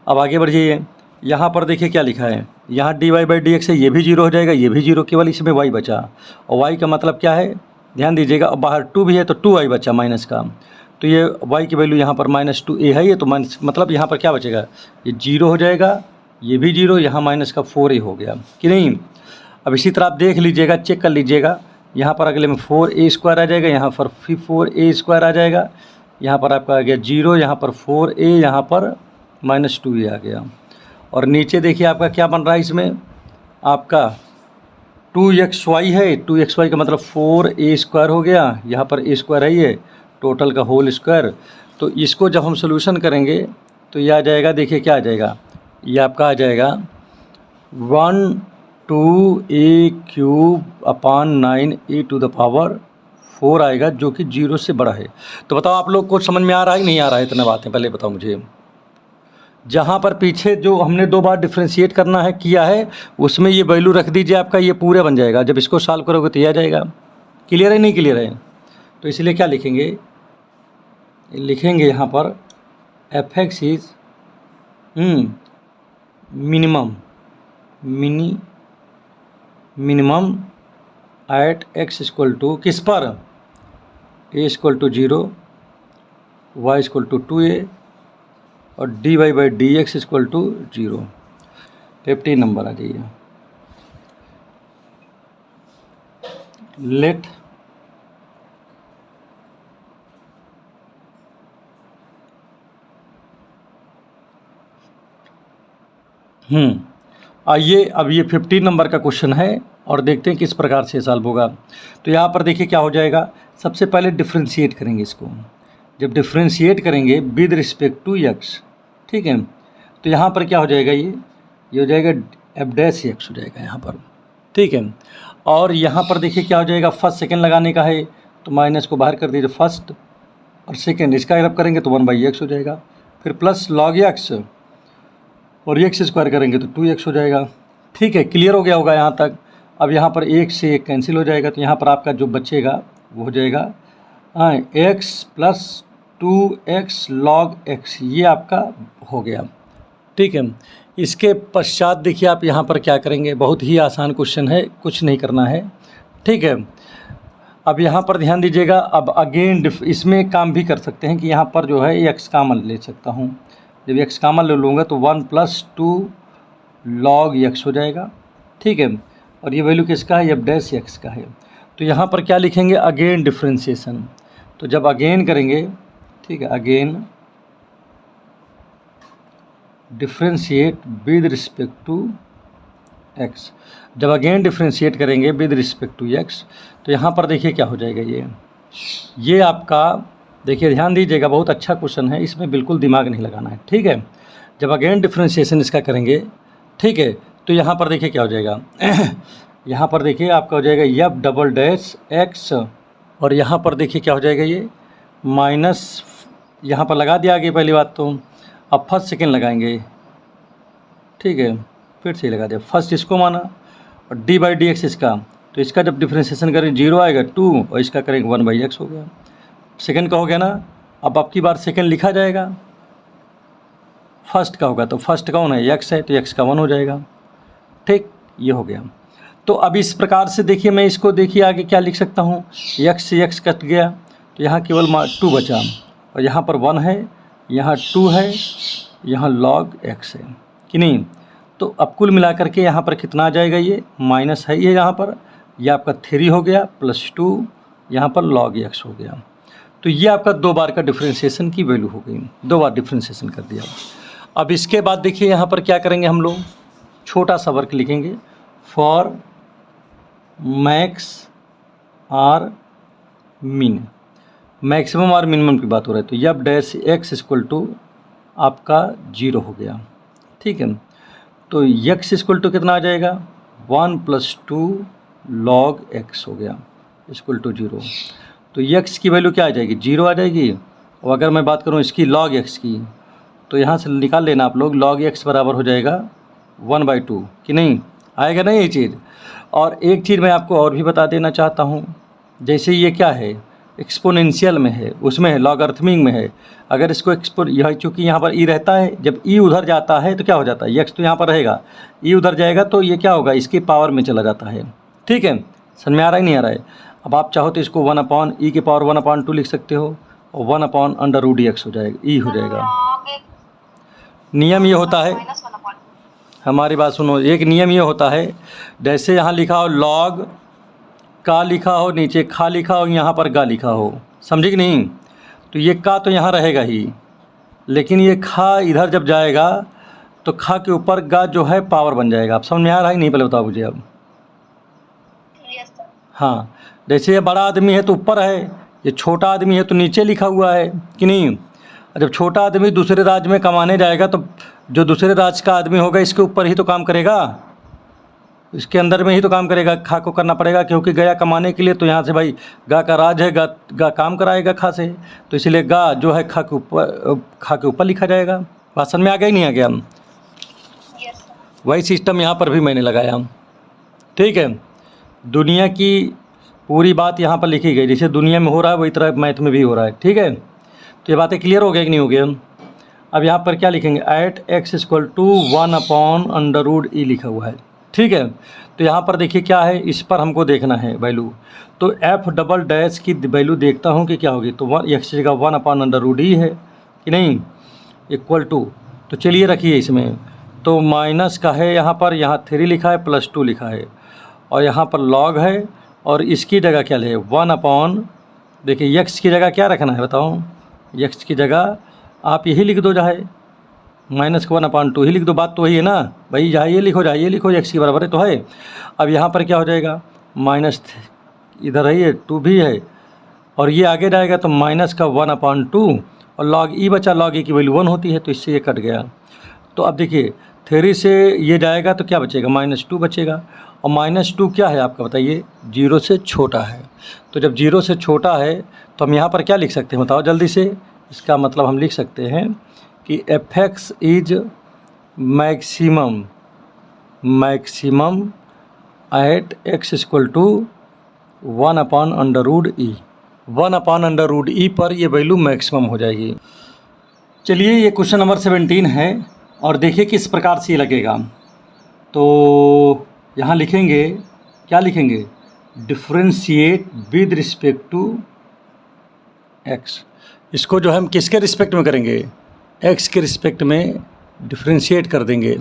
अब आगे बढ़ जाइए, यहाँ पर देखिए क्या लिखा है, यहाँ dy/dx है, ये भी 0 हो जाएगा, ये भी 0, केवल इसमें y बचा, और y का मतलब क्या है ध्यान दीजिएगा, और बाहर 2 भी है तो 2y बचा माइनस का, तो ये y की वैल्यू यहाँ पर -2a है, ये तो माइनस मतलब यहाँ पर क्या बचेगा, ये 0 हो जाएगा, ये भी 0, यहाँ माइनस का 4a हो गया कि नहीं। अब इसी तरह आप देख लीजिएगा, चेक कर लीजिएगा, यहाँ पर अगले में 4a² आ जाएगा, यहाँ पर फिर 4a² आ जाएगा, यहाँ पर आपका आ गया 0, यहाँ पर 4a, यहाँ पर -2a आ गया, और नीचे देखिए आपका क्या बन रहा है इसमें, आपका 2xy है, 2xy का मतलब 4a² हो गया, यहाँ पर a² है ये टोटल का होल स्क्वायर, तो इसको जब हम सोल्यूशन करेंगे तो ये आ जाएगा, देखिए क्या आ जाएगा, ये आपका आ जाएगा 12a³/9a⁴ आएगा, जो कि 0 से बड़ा है। तो बताओ आप लोग को समझ में आ रहा है कि नहीं आ रहा है, इतना बातें पहले बताओ मुझे। जहाँ पर पीछे जो हमने 2 बार डिफ्रेंशिएट करना है किया है, उसमें ये वैल्यू रख दीजिए, आपका ये पूरा बन जाएगा, जब इसको सॉल्व करोगे तो ये आ जाएगा। क्लियर है नहीं क्लियर है, तो इसलिए क्या लिखेंगे, यहाँ पर f(x) is minimum at x = किस पर, a = 0, y = 2a, और dy/dx = 0। 15 नंबर आ जाइए, लेट आइए अब ये 15 नंबर का क्वेश्चन है, और देखते हैं किस प्रकार से सॉल्व होगा। तो यहाँ पर देखिए क्या हो जाएगा, सबसे पहले डिफ्रेंशिएट करेंगे इसको, जब डिफ्रेंशिएट करेंगे विद रिस्पेक्ट टू x, ठीक है, तो यहाँ पर क्या हो जाएगा, ये हो जाएगा f' हो जाएगा यहाँ पर, ठीक है। और यहाँ पर देखिए क्या हो जाएगा, फर्स्ट सेकंड लगाने का है तो माइनस को बाहर कर दीजिए, फर्स्ट और सेकंड इसका एरब करेंगे तो 1/x हो जाएगा, फिर प्लस log x, और x² करेंगे तो 2x हो जाएगा, ठीक है। क्लियर हो गया होगा यहाँ तक। अब यहाँ पर 1 से 1 कैंसिल हो जाएगा, तो यहाँ पर आपका जो बचेगा वो हो जाएगा x + 2x log x, ये आपका हो गया, ठीक है। इसके पश्चात देखिए आप यहाँ पर क्या करेंगे, बहुत ही आसान क्वेश्चन है, कुछ नहीं करना है, ठीक है। अब यहाँ पर ध्यान दीजिएगा, अब अगेन इसमें काम भी कर सकते हैं कि यहाँ पर जो है x कॉमन ले सकता हूँ, जब x कॉमन ले लूँगा तो 1 + 2 log x हो जाएगा, ठीक है, और ये वैल्यू किसका है, f' का है। तो यहाँ पर क्या लिखेंगे, अगेन डिफ्रेंशिएशन, तो जब अगेन करेंगे, ठीक है, again differentiate with respect to x, जब अगेन डिफ्रेंशिएट करेंगे विद रिस्पेक्ट टू x, तो यहाँ पर देखिए क्या हो जाएगा, ये आपका देखिए ध्यान दीजिएगा, बहुत अच्छा क्वेश्चन है, इसमें बिल्कुल दिमाग नहीं लगाना है, ठीक है। जब अगेन डिफ्रेंशिएशन इसका करेंगे, ठीक है, तो यहाँ पर देखिए क्या हो जाएगा यहाँ पर देखिए आपका हो जाएगा एफ डबल डैश एक्स, और यहाँ पर देखिए क्या हो जाएगा ये माइनस, यहाँ पर लगा दिया आगे पहली बात तो, अब फर्स्ट सेकेंड लगाएंगे, ठीक है, फिर से लगा दिया, फर्स्ट इसको माना और डी बाई डी एक्स इसका, तो इसका जब डिफ्रेंशिएशन करें 0 आएगा 2, और इसका करेंगे 1/x हो गया। सेकंड का हो गया ना, अब की बार सेकंड लिखा जाएगा, फर्स्ट का होगा तो फर्स्ट कौन है, x है, तो x का 1 हो जाएगा, ठीक, ये हो गया। तो अब इस प्रकार से देखिए मैं इसको देखिए आगे क्या लिख सकता हूँ, x से x कट गया तो यहाँ केवल 2 बचा, और यहाँ पर 1 है, यहाँ 2 है, यहाँ log x है कि नहीं। तो अब कुल मिलाकर के यहाँ पर कितना आ जाएगा, ये माइनस है, ये यहाँ पर यह आपका 3 हो गया प्लस 2, यहाँ पर log x हो गया। तो ये आपका 2 बार का डिफ्रेंशिएशन की वैल्यू हो गई, 2 बार डिफ्रेंशिएशन कर दिया। अब इसके बाद देखिए यहाँ पर क्या करेंगे हम लोग, छोटा सा वर्क लिखेंगे, for max or min, maximum और मिनिमम की बात हो रही है, तो F dash X equal to आपका 0 हो गया, ठीक है। तो x इक्वल टू कितना आ जाएगा, 1 + 2 log x हो गया इक्वल टू 0। तो x की वैल्यू क्या आ जाएगी, 0 आ जाएगी, और अगर मैं बात करूँ इसकी log x की, तो यहाँ से निकाल लेना आप लोग, log x बराबर हो जाएगा 1/2 कि नहीं, आएगा नहीं ये चीज़। और एक चीज़ मैं आपको और भी बता देना चाहता हूँ, जैसे ये क्या है एक्सपोनेंशियल में है, उसमें है लॉगरिथमिक में है, अगर इसको यह चूँकि यहाँ पर e रहता है, जब e उधर जाता है तो क्या हो जाता है, x तो यहाँ पर रहेगा, e उधर जाएगा तो ये क्या होगा, इसके पावर में चला जाता है, ठीक है। समझ में आ रहा है नहीं आ रहा है। अब आप चाहो तो इसको 1/e की पावर 1/2 लिख सकते हो, और 1/√dx हो जाएगा, e हो जाएगा। नियम ये होता है, हमारी बात सुनो, एक नियम ये होता है, जैसे यहाँ लिखा हो log का लिखा हो, नीचे खा लिखा हो, यहाँ पर गा लिखा हो, समझे कि नहीं। तो ये का तो यहाँ रहेगा ही, लेकिन ये खा इधर जब जाएगा तो खा के ऊपर गा जो है पावर बन जाएगा। आप समझ में आ रहा है नहीं, पहले बताओ मुझे अब। हाँ, जैसे ये बड़ा आदमी है तो ऊपर है, ये छोटा आदमी है तो नीचे लिखा हुआ है कि नहीं। जब छोटा आदमी दूसरे राज्य में कमाने जाएगा तो जो दूसरे राज्य का आदमी होगा इसके ऊपर ही तो काम करेगा, इसके अंदर में ही तो काम करेगा, खा को करना पड़ेगा, क्योंकि गया कमाने के लिए, तो यहाँ से भाई गा का राज है, गा काम कराएगा खा से, तो इसलिए गा जो है खा के ऊपर लिखा जाएगा। बात समझ में आ गया ही नहीं आ गया। वही सिस्टम यहाँ पर भी मैंने लगाया, ठीक है। दुनिया की पूरी बात यहाँ पर लिखी गई, जैसे दुनिया में हो रहा है वही तरह मैथ में भी हो रहा है, ठीक है। तो ये बातें क्लियर हो गया कि नहीं हो गया। अब यहाँ पर क्या लिखेंगे, एट x = 1/√e लिखा हुआ है, ठीक है। तो यहाँ पर देखिए क्या है, इस पर हमको देखना है वैल्यू, तो f डबल डैश की वैल्यू देखता हूँ कि क्या होगी, तो x की जगह 1/√e है कि नहीं, इक्वल टू, तो चलिए रखिए इसमें, तो माइनस का है यहाँ पर, यहाँ 3 लिखा है प्लस 2 लिखा है, और यहाँ पर log है, और इसकी जगह क्या ले 1/, देखिए x की जगह क्या रखना है बताओ, x की जगह आप यही लिख दो, चाहे माइनस का 1/2 ही लिख दो, बात तो वही है ना भाई, जहाँ ये लिखो जहाँ ये लिखो, x की बराबर है तो है। अब यहाँ पर क्या हो जाएगा, माइनस इधर है, ये 2 भी है, और ये आगे जाएगा तो माइनस का 1/2, और log e बचा, log e की वैल्यू 1 होती है, तो इससे ये कट गया। तो अब देखिए 3 से ये जाएगा तो क्या बचेगा, -2 बचेगा, और -2 क्या है आपका बताइए, 0 से छोटा है। तो जब 0 से छोटा है तो हम यहाँ पर क्या लिख सकते हैं बताओ जल्दी से, इसका मतलब हम लिख सकते हैं कि f(x) is maximum at x = 1/√e, 1/√e पर ये वैल्यू मैक्सिमम हो जाएगी। चलिए ये क्वेश्चन नंबर 17 है, और देखिए किस प्रकार से ये लगेगा। तो यहाँ लिखेंगे, क्या लिखेंगे, differentiate with respect to x। इसको जो हम किसके रिस्पेक्ट में करेंगे, x के रिस्पेक्ट में डिफ्रेंशिएट कर देंगे,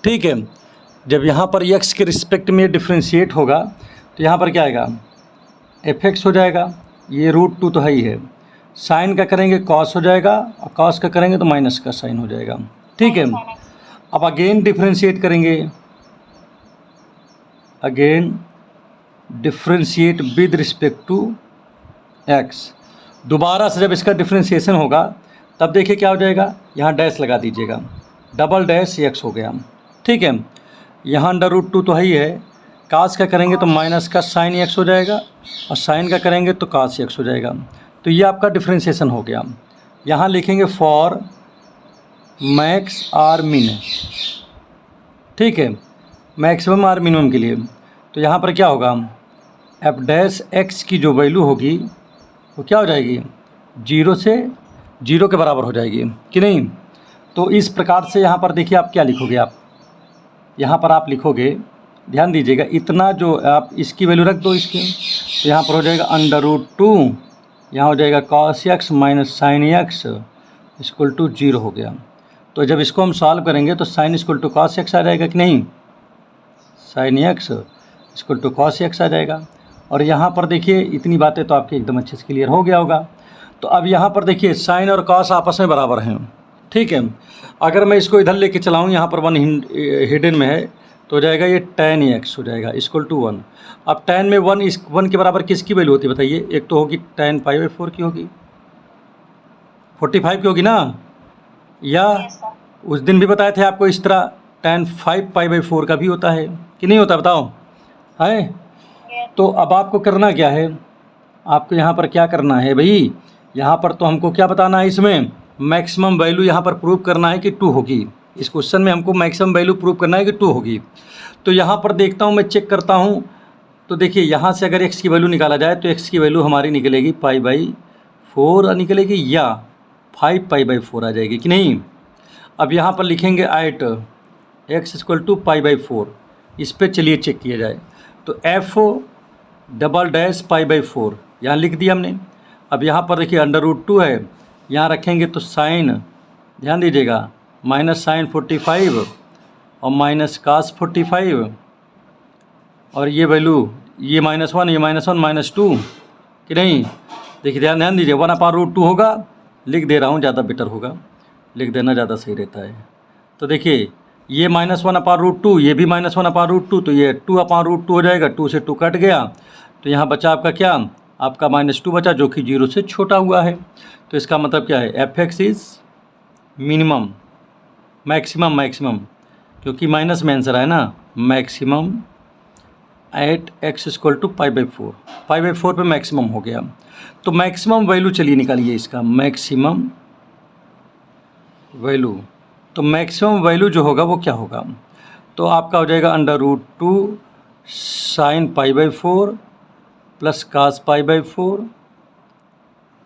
ठीक है। जब यहाँ पर x के रिस्पेक्ट में डिफ्रेंशिएट होगा तो यहाँ पर क्या आएगा, f(x) हो जाएगा, ये √2 तो है ही है, साइन का करेंगे cos हो जाएगा, और cos का करेंगे तो माइनस का साइन हो जाएगा, ठीक है। अब अगेन डिफ्रेंशिएट करेंगे, again differentiate with respect to x, दोबारा से जब इसका डिफ्रेंशिएशन होगा तब देखिए क्या हो जाएगा, यहाँ डैश लगा दीजिएगा, डबल डैश x हो गया, ठीक है। यहाँ √2 तो है ही है, कास का करेंगे तो माइनस का साइन x हो जाएगा और साइन का करेंगे तो कास x हो जाएगा। तो ये आपका डिफ्रेंशिएशन हो गया। यहाँ लिखेंगे फॉर मैक्स आर मिन, ठीक है, मैक्सिमम आर मिनिमम के लिए। तो यहाँ पर क्या होगा, एफ डैश एक्स की जो वैल्यू होगी वो क्या हो जाएगी, 0 से 0 के बराबर हो जाएगी कि नहीं। तो इस प्रकार से यहाँ पर देखिए आप क्या लिखोगे, आप यहाँ पर आप लिखोगे, ध्यान दीजिएगा, इतना जो आप इसकी वैल्यू रख दो इसकी, तो यहाँ पर हो जाएगा √2, यहाँ हो जाएगा cos x minus sine X equal to 0 हो गया। तो जब इसको हम सॉल्व करेंगे तो sine equal to cos x आ जाएगा कि नहीं, sine x equal to cos x आ जाएगा। और यहाँ पर देखिए इतनी बातें तो आपके एकदम अच्छे से क्लियर हो गया होगा। तो अब यहाँ पर देखिए साइन और cos आपस में बराबर हैं, ठीक है। अगर मैं इसको इधर लेके चलाऊँ, यहाँ पर 1 हिडन में है, तो हो जाएगा ये tan x हो जाएगा इक्वल टू 1। अब tan में 1 के बराबर किसकी वैल्यू होती है बताइए, एक तो होगी tan π/4 की होगी, 45 की होगी ना, या उस दिन भी बताए थे आपको इस तरह tan 5π/4 का भी होता है कि नहीं होता, बताओ है। तो अब आपको करना क्या है, आपको यहाँ पर क्या करना है भाई, यहाँ पर तो हमको क्या बताना है, इसमें मैक्सिमम वैल्यू यहाँ पर प्रूव करना है कि 2 होगी। इस क्वेश्चन में हमको मैक्सिमम वैल्यू प्रूव करना है कि 2 होगी। तो यहाँ पर देखता हूँ, मैं चेक करता हूँ, तो देखिए यहाँ से अगर x की वैल्यू निकाला जाए तो x की वैल्यू हमारी निकलेगी π/4 निकलेगी, या 5π/4 आ जाएगी कि नहीं। अब यहाँ पर लिखेंगे एट x इक्वल टू π/4, इस पर चलिए चेक किया जाए। तो f डबल डैश π/4 यहाँ लिख दिया हमने। अब यहाँ पर देखिए √2 है, यहाँ रखेंगे तो साइन, ध्यान दीजिएगा, माइनस साइन 45 और माइनस कास 45, और ये वैल्यू, ये -1, ये -1 -2 कि नहीं। देखिए ध्यान दीजिए, 1/√2 होगा, लिख दे रहा हूँ, ज़्यादा बेटर होगा, लिख देना ज़्यादा सही रहता है। तो देखिए ये -1/√2, ये भी -1/√2, तो ये 2/√2 हो जाएगा, 2 से 2 कट गया, तो यहाँ बचा आपका क्या, आपका -2 बचा, जो कि 0 से छोटा हुआ है। तो इसका मतलब क्या है, f(x) इज़ मिनिमम, मैक्सिमम, क्योंकि माइनस में आंसर है ना, maximum at x equal to π/4 पे मैक्सिमम हो गया। तो मैक्सिमम वैल्यू चलिए निकालिए इसका, मैक्सिमम वैल्यू। तो मैक्सिमम वैल्यू जो होगा वो क्या होगा, तो आपका हो जाएगा √2 साइन π/4 प्लस कास π/4,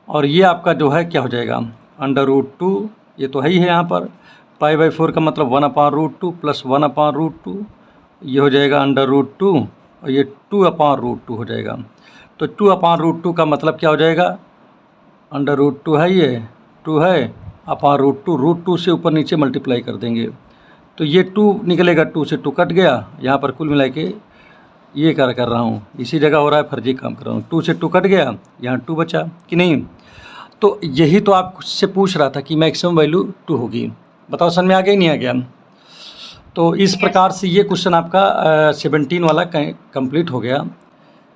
और ये आपका जो है क्या हो जाएगा, √2, ये तो है ही है यहाँ पर, π/4 का मतलब 1/√2 प्लस 1/√2, ये हो जाएगा √2, और ये 2/√2 हो जाएगा। तो 2/√2 का मतलब क्या हो जाएगा, √2 है, ये 2 है /√2, √2 से ऊपर नीचे मल्टीप्लाई कर देंगे, तो ये 2 निकलेगा, 2 से 2 कट गया, यहाँ पर कुल मिला के ये कर रहा हूँ, इसी जगह हो रहा है, फर्जी काम कर रहा हूँ, 2 से 2 कट गया, यहाँ 2 बचा कि नहीं। तो यही तो आपसे पूछ रहा था कि मैक्सिमम वैल्यू 2 होगी, बताओ समझ में आ गया नहीं आ गया। तो इस प्रकार से ये क्वेश्चन आपका 17 वाला कंप्लीट हो गया।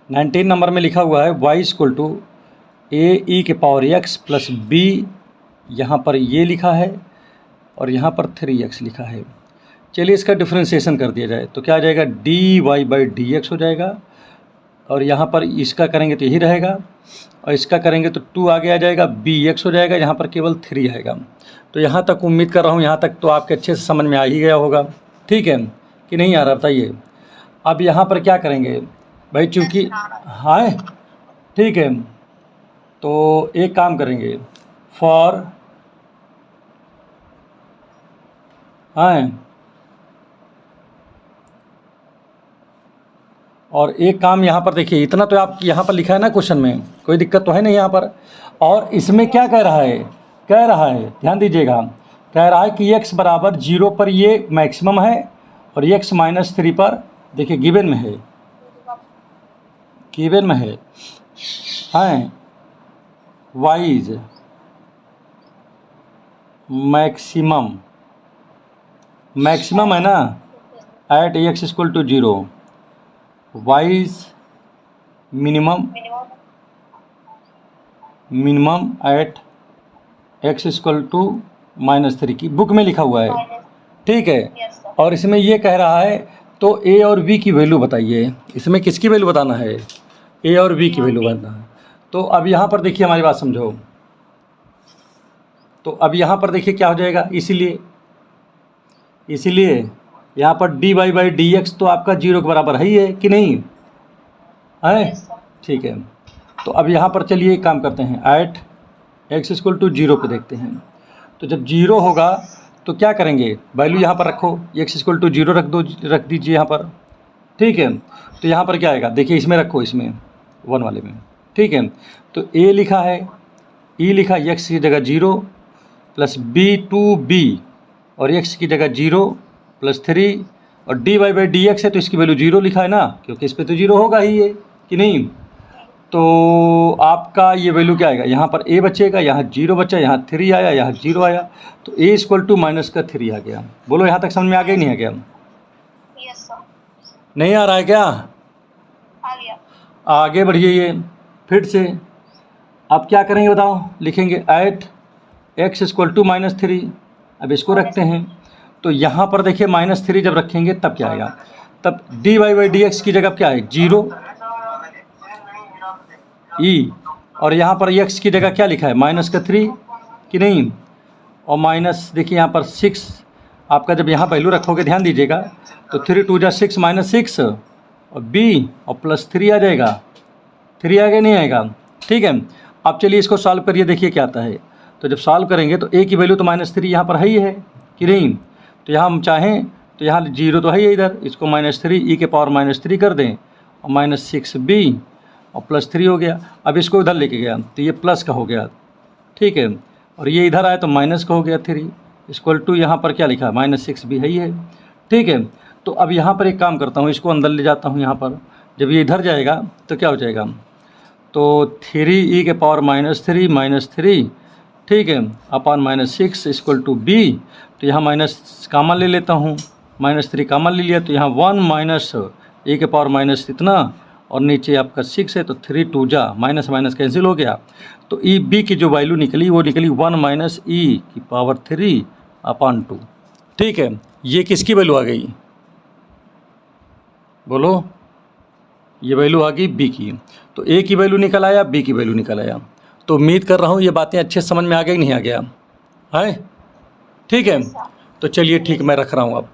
19 नंबर में लिखा हुआ है y equal to ae⁻x plus b, यहाँ पर ये लिखा है और यहाँ पर 3x लिखा है। चलिए इसका डिफ्रेंशिएशन कर दिया जाए तो क्या आ जाएगा, dy/dx हो जाएगा, और यहाँ पर इसका करेंगे तो यही रहेगा, और इसका करेंगे तो 2 आगे आ जाएगा, bx हो जाएगा, यहाँ पर केवल 3 आएगा। तो यहाँ तक उम्मीद कर रहा हूँ, यहाँ तक तो आपके अच्छे से समझ में आ ही गया होगा, ठीक है कि नहीं आ रहा बताइए। अब यहाँ पर क्या करेंगे भाई, चूँकि हाँ ठीक है, तो एक काम करेंगे, फॉर हाँ, और एक काम यहाँ पर देखिए, इतना तो आप यहाँ पर लिखा है ना क्वेश्चन में, कोई दिक्कत तो है नहीं यहाँ पर। और इसमें क्या कह रहा है, ध्यान दीजिएगा, कह रहा है कि x बराबर 0 पर ये मैक्सिमम है और x -3 पर देखिए गिवन में है हाँ, y इज मैक्सिमम है ना, at x equal to 0, y is minimum minimum at x equal to -3 की बुक में लिखा हुआ है, ठीक है। और इसमें ये कह रहा है तो a और b की वैल्यू बताइए। इसमें किसकी वैल्यू बताना है? a और b की वैल्यू बताना है। तो अब यहाँ पर देखिए, हमारी बात समझो। तो अब यहाँ पर देखिए क्या हो जाएगा, इसीलिए यहाँ पर dy/dx तो आपका 0 के बराबर है ही है कि नहीं है? ठीक है। तो अब यहाँ पर चलिए एक काम करते हैं, एट x इक्वल टू 0 पे देखते हैं। तो जब 0 होगा तो क्या करेंगे, वैल्यू यहाँ पर रखो, x इक्वल टू 0 रख दीजिए यहाँ पर, ठीक है। तो यहाँ पर क्या आएगा, देखिए इसमें रखो, इसमें 1 वाले में, ठीक है। तो a लिखा है, e लिखा x की जगह 0 प्लस b और x की जगह 0 प्लस 3 और dy/dx है तो इसकी वैल्यू 0 लिखा है ना, क्योंकि इस पर तो 0 होगा ही ये कि नहीं। तो आपका ये वैल्यू क्या आएगा, यहाँ पर a बचेगा, यहाँ 0 बचा, यहाँ 3 आया, यहाँ 0 आया, तो a इक्वल टू -3 आ गया। बोलो यहाँ तक समझ में आ गया नहीं आ गया? नहीं आ रहा है क्या? आ गया। आगे बढ़िए ये फिर से। अब क्या करेंगे बताओ, लिखेंगे एट x इक्वल टू -3। अब इसको रखते हैं, तो यहाँ पर देखिए -3 जब रखेंगे तब क्या आएगा, तब dy/dx की जगह क्या है 0 e, और यहाँ पर x की जगह क्या लिखा है -3 कि नहीं। और माइनस देखिए यहाँ पर 6, आपका जब यहाँ वैल्यू रखोगे ध्यान दीजिएगा, तो 3 2 जा 6 -6 और b और +3 आ जाएगा। 3 आएगा नहीं आएगा? ठीक है। अब चलिए इसको सॉल्व करिए, देखिए क्या आता है। तो जब सॉल्व करेंगे तो a की वैल्यू तो -3 यहाँ पर है ही है कि नहीं। तो यहाँ हम चाहें तो यहाँ 0 तो है ही इधर, इसको -3 e के पावर -3 कर दें और -6b और +3 हो गया। अब इसको इधर लेके गया तो ये प्लस का हो गया, ठीक है। और ये इधर आया तो माइनस का हो गया 3 इक्वल टू यहाँ पर क्या लिखा है -6b है ही है, ठीक है। तो अब यहाँ पर एक काम करता हूँ, इसको अंदर ले जाता हूँ यहाँ पर। जब ये इधर जाएगा तो क्या हो जाएगा, तो 3 e के पावर -3, ठीक है, अपान -6 इक्वल टू b। तो यहाँ माइनस कामन ले लेता हूँ, -3 कामन ले लिया, तो यहाँ 1 माइनस e के पावर माइनस इतना और नीचे आपका 6 है, तो 3 2 जा माइनस माइनस कैंसिल हो गया। तो ई बी की जो वैल्यू निकली वो निकली 1 माइनस ई की पावर 3 अपान 2, ठीक है। ये किसकी वैल्यू आ गई, बोलो? ये वैल्यू आ गई बी की। तो ए की वैल्यू निकल आया, बी की वैल्यू निकल आया। तो उम्मीद कर रहा हूँ ये बातें अच्छे समझ में आ गई नहीं आ गया है, ठीक है। तो चलिए ठीक, मैं रख रहा हूँ अब।